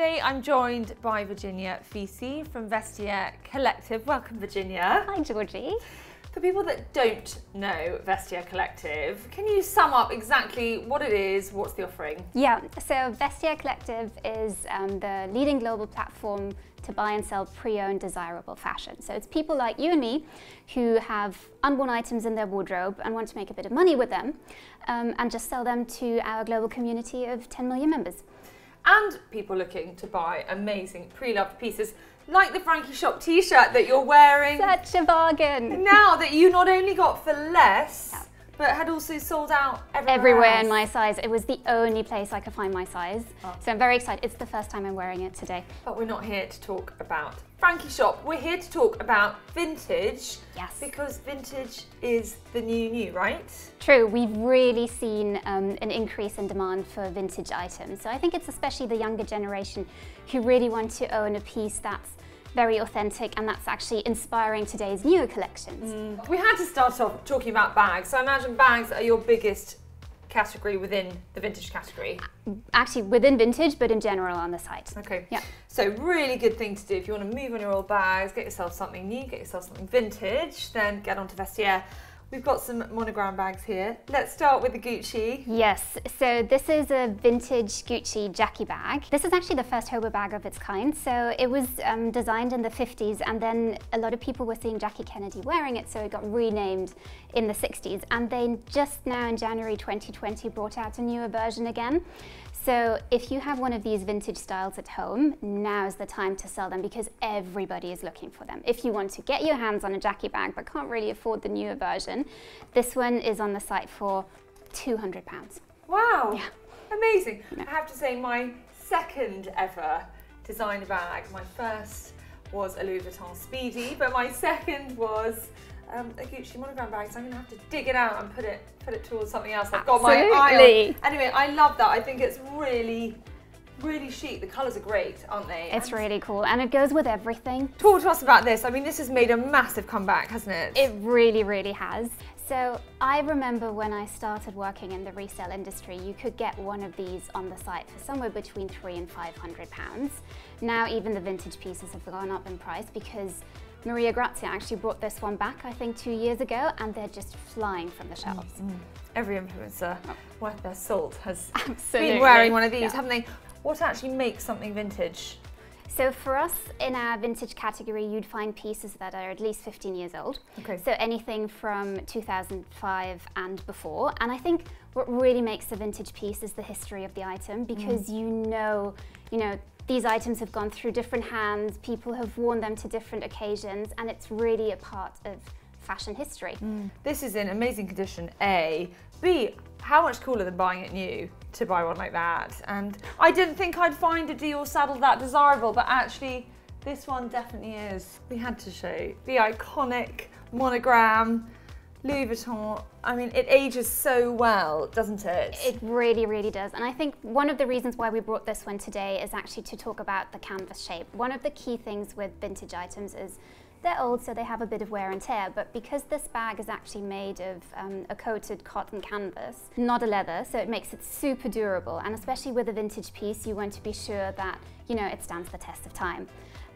today I'm joined by Virginia Fisi from Vestiaire Collective. Welcome, Virginia. Hi, Georgie. For people that don't know Vestiaire Collective, can you sum up exactly what it is, what's the offering? Yeah, so Vestiaire Collective is the leading global platform to buy and sell pre-owned desirable fashion. So it's people like you and me who have unworn items in their wardrobe and want to make a bit of money with them and just sell them to our global community of 10 million members. And people looking to buy amazing pre-loved pieces like the Frankie Shop t-shirt that you're wearing. Such a bargain. Now that you not only got for less, but had also sold out everywhere in my size. It was the only place I could find my size. So I'm very excited. It's the first time I'm wearing it today. But we're not here to talk about Frankie Shop. We're here to talk about vintage. Yes. Because vintage is the new, right? True. We've really seen an increase in demand for vintage items. So I think it's especially the younger generation who really want to own a piece that's very authentic and that's actually inspiring today's newer collections. We had to start off talking about bags. So I imagine bags are your biggest category within the vintage category. Actually within vintage, but in general on the site. Okay. Yeah. So really good thing to do if you want to move on your old bags, get yourself something new, get yourself something vintage, then get onto Vestiaire. We've got some monogram bags here. Let's start with the Gucci. Yes, so this is a vintage Gucci Jackie bag. This is actually the first Hobo bag of its kind. So it was designed in the 50s and then a lot of people were seeing Jackie Kennedy wearing it, so it got renamed in the 60s. And they just now in January 2020 brought out a newer version again. So if you have one of these vintage styles at home, now is the time to sell them because everybody is looking for them. If you want to get your hands on a Jackie bag but can't really afford the newer version, this one is on the site for £200. Wow, yeah. Amazing. Yeah. I have to say my second ever designer bag, my first was a Louis Vuitton Speedy, but my second was a Gucci monogram bag, so I'm going to have to dig it out and put it towards something else. I've got my eye on. Anyway, I love that. I think it's really chic. The colours are great, aren't they? It's really cool and it goes with everything. Talk to us about this. I mean, this has made a massive comeback, hasn't it? It really, really has. So I remember when I started working in the resale industry, you could get one of these on the site for somewhere between £300 and £500. Now even the vintage pieces have gone up in price because Maria Grazia actually brought this one back, I think 2 years ago, and they're just flying from the shelves. Every influencer worth their salt has Absolutely. been wearing one of these, haven't they? What actually makes something vintage? So for us, in our vintage category, you'd find pieces that are at least 15 years old. Okay. So anything from 2005 and before. And I think what really makes a vintage piece is the history of the item because you know, these items have gone through different hands, people have worn them to different occasions, and it's really a part of fashion history. This is in amazing condition, A. B, how much cooler than buying it new to buy one like that? And I didn't think I'd find a Dior saddle that desirable, but actually this one definitely is. We had to show the iconic monogram, Louis Vuitton. I mean, it ages so well, doesn't it? It really, really does. And I think one of the reasons why we brought this one today is actually to talk about the canvas shape. One of the key things with vintage items is they're old, so they have a bit of wear and tear, but because this bag is actually made of a coated cotton canvas, not a leather, so it makes it super durable. And especially with a vintage piece, you want to be sure that, it stands the test of time.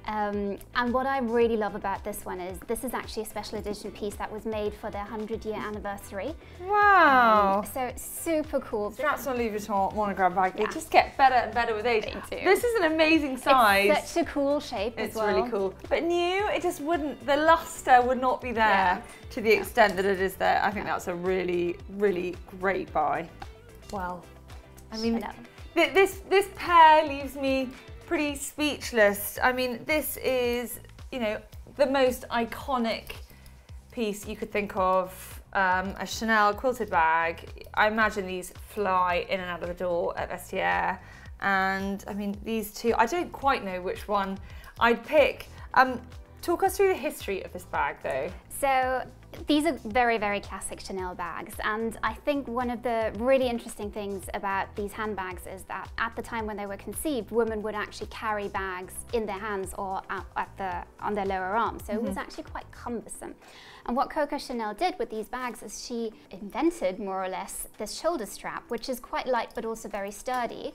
And what I really love about this one is this is actually a special edition piece that was made for their 100-year anniversary. Wow. So super cool. Straps on Louis Vuitton monogram bag, they just get better and better with age. They do. This is an amazing size. It's such a cool shape as well. It's really cool. But new, it just wouldn't, the luster would not be there to the extent that it is there. I think that's a really, really great buy. Well, I mean, this pair leaves me pretty speechless. I mean, this is, the most iconic piece you could think of, a Chanel quilted bag. I imagine these fly in and out of the door at Vestiaire. And I mean, these two, I don't quite know which one I'd pick. Talk us through the history of this bag though. So these are very, very classic Chanel bags, and I think one of the really interesting things about these handbags is that at the time when they were conceived, women would actually carry bags in their hands or on their lower arm, so it was actually quite cumbersome. And what Coco Chanel did with these bags is she invented, more or less, this shoulder strap, which is quite light but also very sturdy.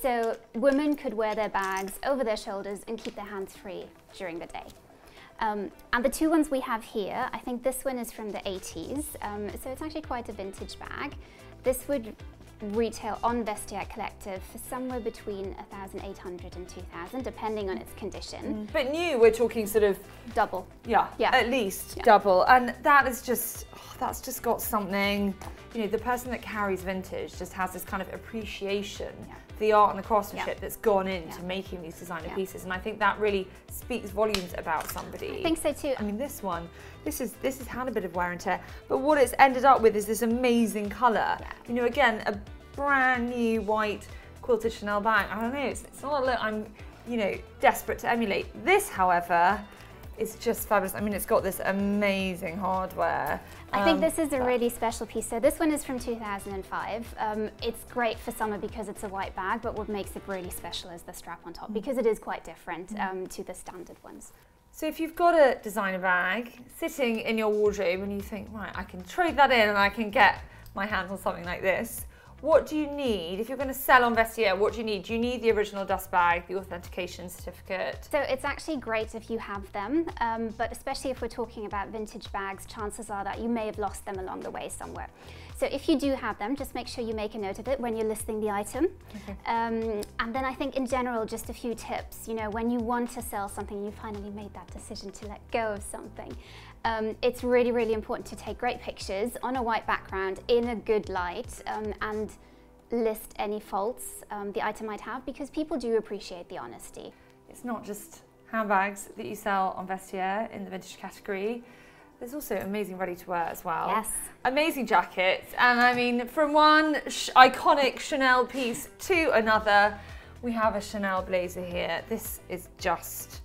So women could wear their bags over their shoulders and keep their hands free during the day. And the two ones we have here, I think this one is from the 80s, so it's actually quite a vintage bag. This would retail on Vestiaire Collective for somewhere between 1,800 and 2,000, depending on its condition. But new, we're talking sort of double. Yeah, at least double. And that is just, that's just got something, you know, the person that carries vintage just has this kind of appreciation for the art and the craftsmanship that's gone into making these designer pieces. And I think that really speaks volumes about somebody. I think so too. I mean, this one, this has had a bit of wear and tear, but what it's ended up with is this amazing colour. You know, again, a brand new white quilted Chanel bag. I don't know, it's not a look I'm, you know, desperate to emulate. This, however, is just fabulous. I mean, it's got this amazing hardware. I think this is a really special piece. So this one is from 2005. It's great for summer because it's a white bag, but what makes it really special is the strap on top, because it is quite different to the standard ones. So if you've got a designer bag sitting in your wardrobe and you think, right, I can trade that in and I can get my hands on something like this, what do you need? If you're going to sell on Vestiaire, what do you need? Do you need the original dust bag, the authentication certificate? So it's actually great if you have them, but especially if we're talking about vintage bags, chances are that you may have lost them along the way somewhere. So if you do have them, just make sure you make a note of it when you're listing the item. And then I think in general, just a few tips. You know, when you want to sell something, you finally made that decision to let go of something. It's really, really important to take great pictures on a white background in a good light and list any faults the item might have, because people do appreciate the honesty. It's not just handbags that you sell on Vestiaire in the vintage category. There's also amazing ready-to-wear as well. Yes. Amazing jackets, and I mean, from one iconic Chanel piece to another, we have a Chanel blazer here. This is just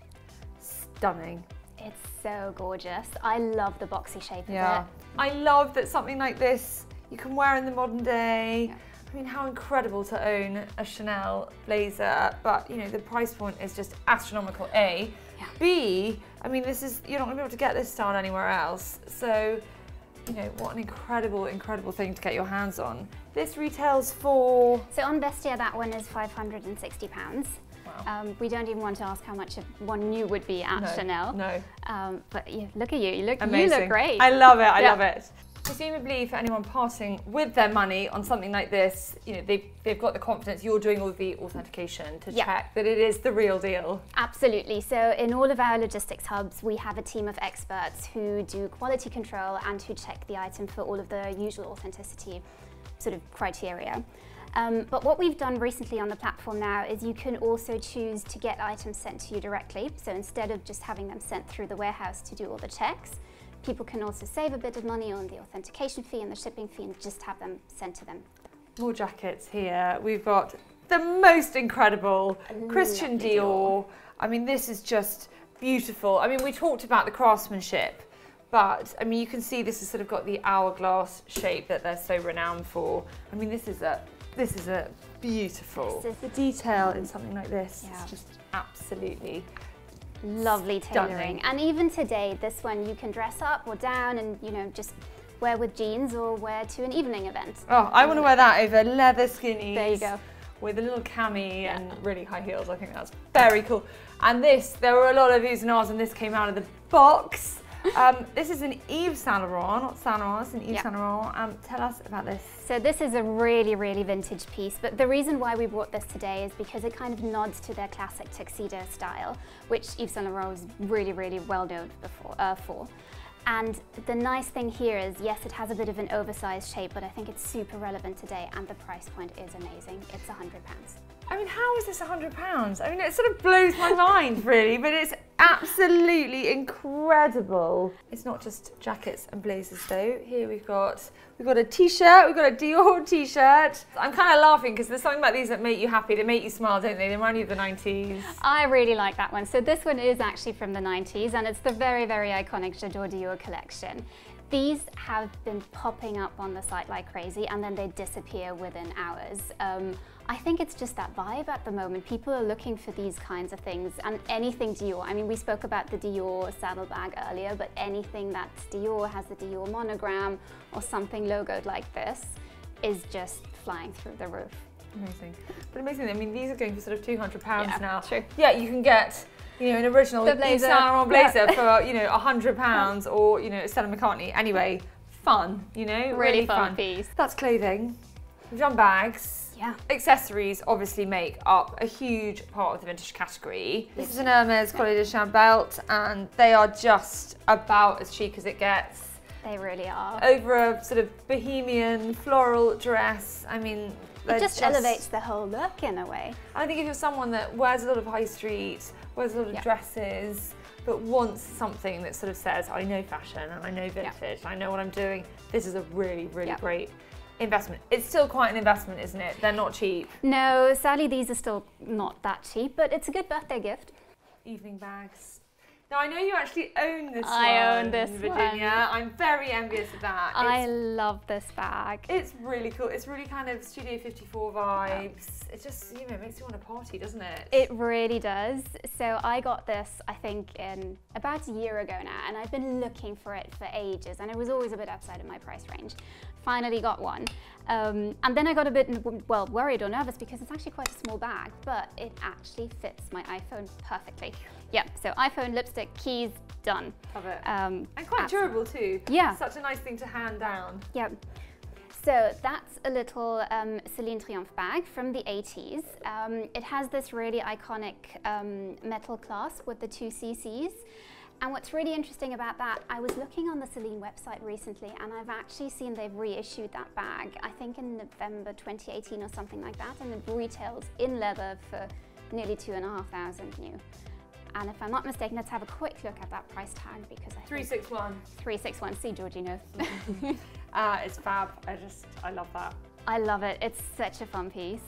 stunning. It's so gorgeous. I love the boxy shape of it. I love that something like this you can wear in the modern day. I mean, how incredible to own a Chanel blazer, but you know, the price point is just astronomical, A. B, I mean, this is, you're not gonna be able to get this style anywhere else. So, you know, what an incredible, incredible thing to get your hands on. This retails for... So on Vestiaire, that one is £560. Wow. We don't even want to ask how much one new would be at Chanel. No. But yeah, look at you, you look great. I love it, I love it. Presumably for anyone parting with their money on something like this, you know, they've got the confidence, you're doing all the authentication to check that it is the real deal. Absolutely. So in all of our logistics hubs, we have a team of experts who do quality control and who check the item for all of the usual authenticity sort of criteria. But what we've done recently on the platform now is you can also choose to get items sent to you directly. So instead of just having them sent through the warehouse to do all the checks, people can also save a bit of money on the authentication fee and the shipping fee and just have them sent to them. More jackets here. We've got the most incredible Christian Dior. I mean, this is just beautiful. I mean, we talked about the craftsmanship, but I mean, you can see this has sort of got the hourglass shape that they're so renowned for. I mean, this is a beautiful. The detail in something like this is just absolutely lovely tailoring. Stunning. And even today, this one you can dress up or down and, you know, just wear with jeans or wear to an evening event. Oh, I want to wear that over leather skinnies. There you go. With a little cami and really high heels. I think that's very cool. And this, there were a lot of oohs and ahs, and this came out of the box. This is an Yves Saint Laurent, not Saint Laurent, it's an Yves Saint Laurent. Tell us about this. So this is a really, really vintage piece, but the reason why we brought this today is because it kind of nods to their classic tuxedo style, which Yves Saint Laurent was really, really well known for. And the nice thing here is, yes, it has a bit of an oversized shape, but I think it's super relevant today, and the price point is amazing. It's £100. I mean, how is this £100? I mean, it sort of blows my mind, really, but it's absolutely incredible. It's not just jackets and blazers, though. Here we've got a t-shirt, we've got a Dior t-shirt. I'm kind of laughing because there's something about these that make you happy, they make you smile, don't they? They remind you of the 90s. I really like that one. So this one is actually from the 90s, and it's the very, very iconic J'adore Dior collection. These have been popping up on the site like crazy, and then they disappear within hours. I think it's just that vibe at the moment. People are looking for these kinds of things, and anything Dior. I mean, we spoke about the Dior saddlebag earlier, but anything that's Dior, has the Dior monogram or something logoed like this, is just flying through the roof. Amazing. But amazing, I mean, these are going for sort of £200 now. True. Yeah, you can get, you know, an original Yves Saint Laurent blazer for, you know, £100 or, you know, Stella McCartney. Anyway, fun, you know, really fun piece. That's clothing. We've done bags. Yeah. Accessories obviously make up a huge part of the vintage category. This is an Hermes Collier de Cham belt, and they are just about as chic as it gets. They really are. Over a sort of bohemian floral dress. I mean, it just elevates the whole look in a way. I think if you're someone that wears a lot of high street, wears a lot of dresses, but wants something that sort of says, I know fashion and I know vintage, I know what I'm doing, this is a really, really great investment. It's still quite an investment, isn't it? They're not cheap. No, sadly these are still not that cheap, but it's a good birthday gift. Evening bags. Now I know you actually own this one. I own this Virginia. one. I'm very envious of that. I love this bag. It's really cool. It's really kind of Studio 54 vibes. It just, you know, makes you want to party, doesn't it? It really does. So I got this, I think, in about a year ago now, and I've been looking for it for ages, and it was always a bit outside of my price range. Finally got one. And then I got a bit, well, worried or nervous because it's actually quite a small bag, but it actually fits my iPhone perfectly. Yeah, so iPhone, lipstick, keys, done. Love it. And quite durable too. Yeah. Such a nice thing to hand down. Yeah. So that's a little Celine Triomphe bag from the 80s. It has this really iconic metal clasp with the 2 cc's. And what's really interesting about that, I was looking on the Celine website recently, and I've actually seen they've reissued that bag, I think in November 2018 or something like that, and it retails in leather for nearly 2,500 new. And if I'm not mistaken, let's have a quick look at that price tag, because I 361. 361, see Georgie knows. It's fab, I love that. I love it, it's such a fun piece.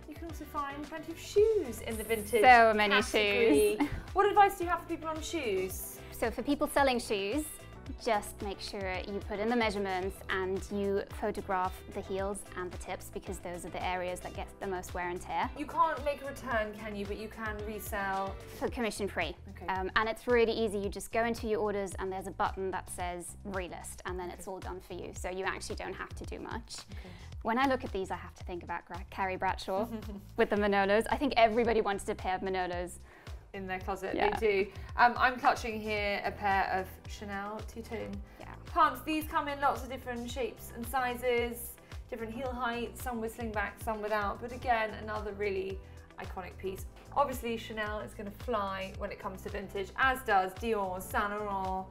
You can also find plenty of shoes in the vintage So many category. shoes. What advice do you have for people on shoes? So for people selling shoes, just make sure you put in the measurements and you photograph the heels and the tips, because those are the areas that get the most wear and tear. You can't make a return, can you? But you can resell. For commission free. Okay. And it's really easy. You just go into your orders and there's a button that says relist, and then it's all done for you. So you actually don't have to do much. Okay. When I look at these, I have to think about Carrie Bradshaw with the Manolos. I think everybody wanted a pair of Manolos. In their closet, Yeah. they do. I'm clutching here a pair of Chanel two-tone pumps. These come in lots of different shapes and sizes, different heel heights, some with slingback, some without. But again, another really iconic piece. Obviously, Chanel is going to fly when it comes to vintage, as does Dior, Saint Laurent,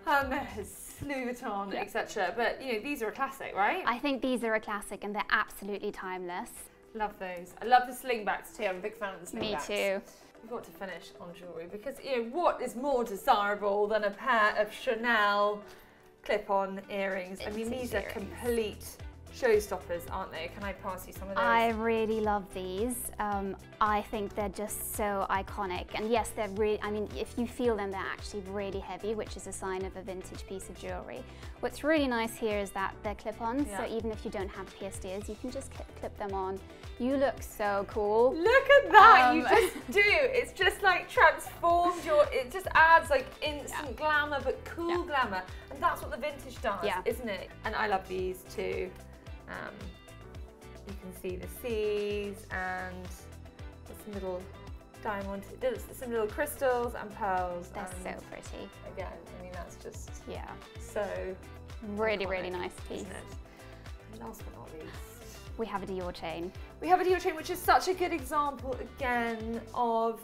Hermes, Louis Vuitton, etc. But you know, these are a classic, right? I think these are a classic, and they're absolutely timeless. Love those. I love the slingbacks too. I'm a big fan of the slingbacks. Me too. We've got to finish on jewellery, because you know what is more desirable than a pair of Chanel clip-on earrings? I mean, these are complete showstoppers, aren't they? Can I pass you some of those? I really love these. I think they're just so iconic, and yes, they're really, I mean, if you feel them, they're actually really heavy, which is a sign of a vintage piece of jewellery. What's really nice here is that they're clip-on, so even if you don't have pierced ears, you can just clip them on. You look so cool. Look at that, you just do. It's just like transformed it just adds like instant glamour, but cool glamour. And that's what the vintage does, isn't it? And I love these too. You can see the C's and some little diamond, some little crystals and pearls. They're so pretty. Again, I mean, that's just so really, iconic, really nice piece. isn't it? And last but not least, we have a Dior chain. we have a Dior chain, which is such a good example again of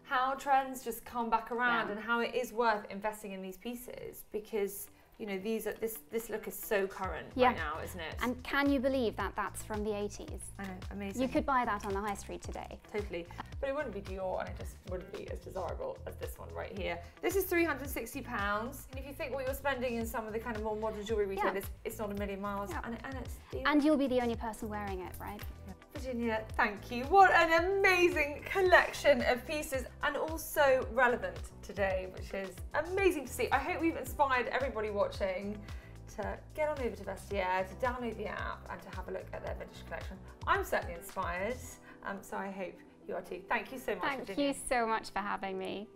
how trends just come back around and how it is worth investing in these pieces, because you know, this look is so current right now, isn't it? And can you believe that that's from the 80s? I know, amazing. You could buy that on the high street today. Totally. But it wouldn't be Dior, and it just wouldn't be as desirable as this one right here. This is £360. And if you think what you're spending in some of the kind of more modern jewellery retailers, it's not a million miles. And it's And you'll be the only person wearing it, right? For Virginia, thank you. What an amazing collection of pieces, and also relevant today, which is amazing to see. I hope we've inspired everybody watching to get on over to Vestiaire, to download the app and to have a look at their vintage collection. I'm certainly inspired, so I hope you are too. Thank you so much, Virginia. Thank you so much for having me.